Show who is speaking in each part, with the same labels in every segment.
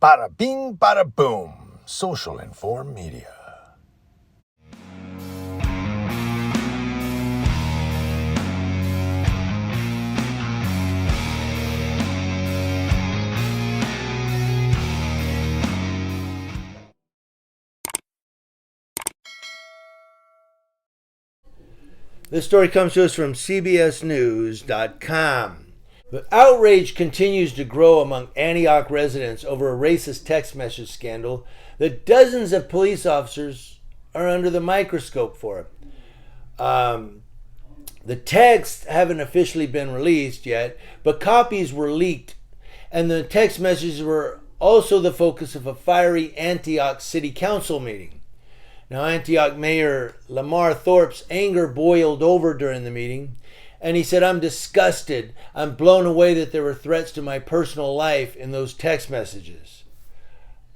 Speaker 1: Bada bing, bada boom. Social Inform Media.
Speaker 2: This story comes to us from CBSNews.com. The outrage continues to grow among Antioch residents over a racist text message scandal that dozens of police officers are under the microscope for. The texts haven't officially been released yet, but copies were leaked, and the text messages were also the focus of a fiery Antioch City Council meeting. Now, Antioch Mayor Lamar Thorpe's anger boiled over during the meeting, and he said, "I'm disgusted. I'm blown away that there were threats to my personal life in those text messages."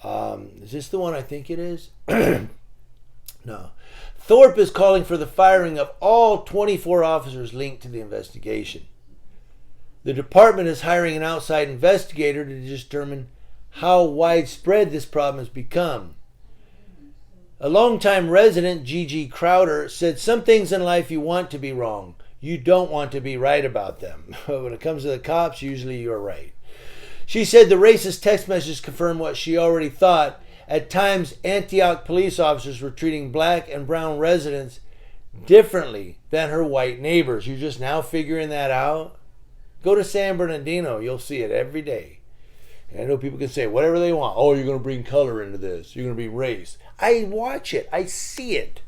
Speaker 2: Is this the one I think it is? No. Thorpe is calling for the firing of all 24 officers linked to the investigation. The department is hiring an outside investigator to determine how widespread this problem has become. A longtime resident, Gigi Crowder, said, "Some things in life you want to be wrong. You don't want to be right about them. But when it comes to the cops, usually you're right." She said the racist text messages confirm what she already thought. At times, Antioch police officers were treating black and brown residents differently than her white neighbors. You're just now figuring that out? Go to San Bernardino. You'll see it every day. I know people can say whatever they want. Oh, you're going to bring color into this. You're going to bring race. I watch it. I see it.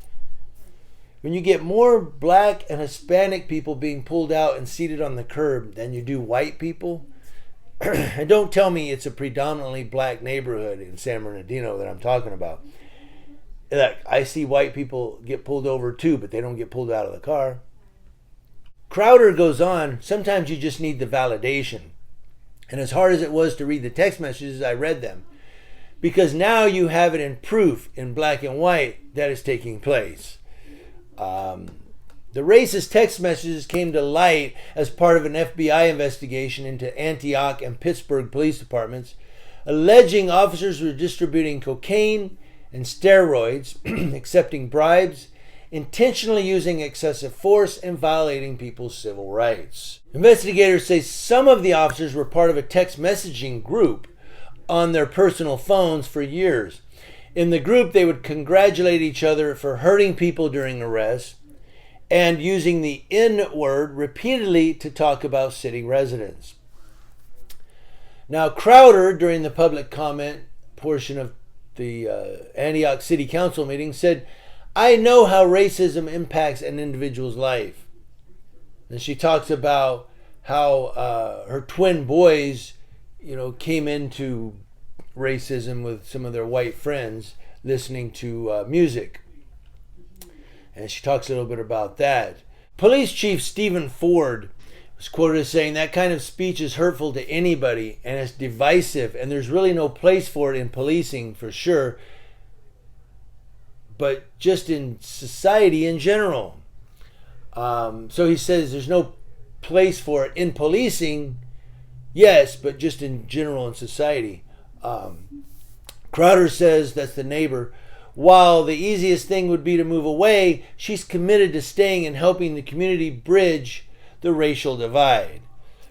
Speaker 2: When you get more black and Hispanic people being pulled out and seated on the curb than you do white people, and don't tell me it's a predominantly black neighborhood in San Bernardino that I'm talking about. Like, I see white people get pulled over too, but they don't get pulled out of the car. Crowder goes on, sometimes you just need the validation. And as hard as it was to read the text messages, I read them. Because now you have it in proof in black and white that is taking place. The racist text messages came to light as part of an FBI investigation into Antioch and Pittsburgh police departments, alleging officers were distributing cocaine and steroids, accepting bribes, intentionally using excessive force, and violating people's civil rights. Investigators say some of the officers were part of a text messaging group on their personal phones for years. In the group, they would congratulate each other for hurting people during arrests and using the N word repeatedly to talk about city residents. Now, Crowder, during the public comment portion of the Antioch City Council meeting, said, "I know how racism impacts an individual's life." And she talks about how her twin boys, came into racism with some of their white friends listening to music. And she talks a little bit about that. Police Chief Stephen Ford was quoted as saying, "That kind of speech is hurtful to anybody and it's divisive, and there's really no place for it in policing for sure, but just in society in general." So he says there's no place for it in policing, yes, but just in general in society. Crowder says, that's the neighbor, while the easiest thing would be to move away, she's committed to staying and helping the community bridge the racial divide.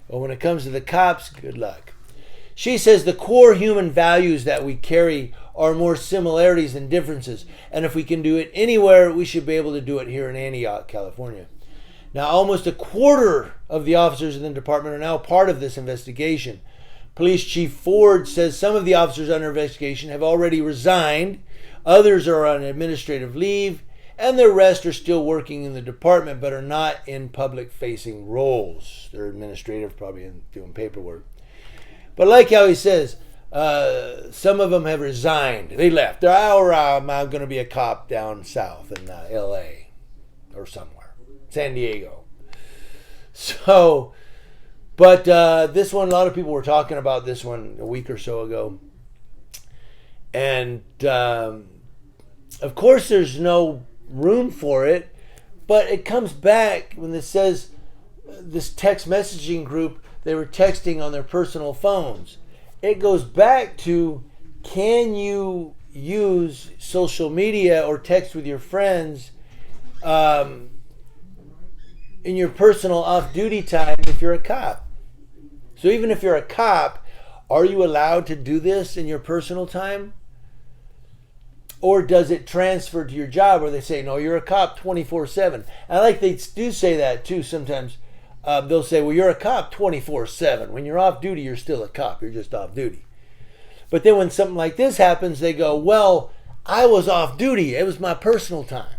Speaker 2: But when it comes to the cops, good luck. She says the core human values that we carry are more similarities than differences. And if we can do it anywhere, we should be able to do it here in Antioch, California. Now, almost a quarter of the officers in the department are now part of this investigation. Police Chief Ford says some of the officers under investigation have already resigned, others are on administrative leave, and the rest are still working in the department but are not in public-facing roles. They're administrative, probably doing paperwork. But like how he says, some of them have resigned. They left. I'm going to be a cop down south in L.A. or somewhere. San Diego. So, but this one, a lot of people were talking about this one a week or so ago. And, of course, there's no room for it. But it comes back when it says this text messaging group, they were texting on their personal phones. It goes back to can you use social media or text with your friends in your personal off-duty time if you're a cop? So even if you're a cop, are you allowed to do this in your personal time? Or does it transfer to your job where they say, no, you're a cop 24/7? I like they do say that too sometimes. They'll say, well, you're a cop 24/7. When you're off duty, you're still a cop. You're just off duty. But then when something like this happens, they go, well, I was off duty. It was my personal time.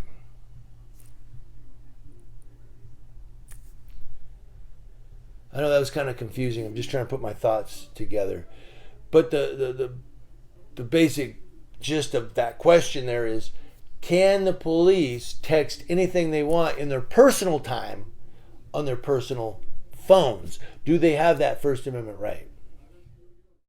Speaker 2: I know that was kind of confusing. I'm just trying to put my thoughts together. But the basic gist of that question there is, can the police text anything they want in their personal time on their personal phones? Do they have that First Amendment right?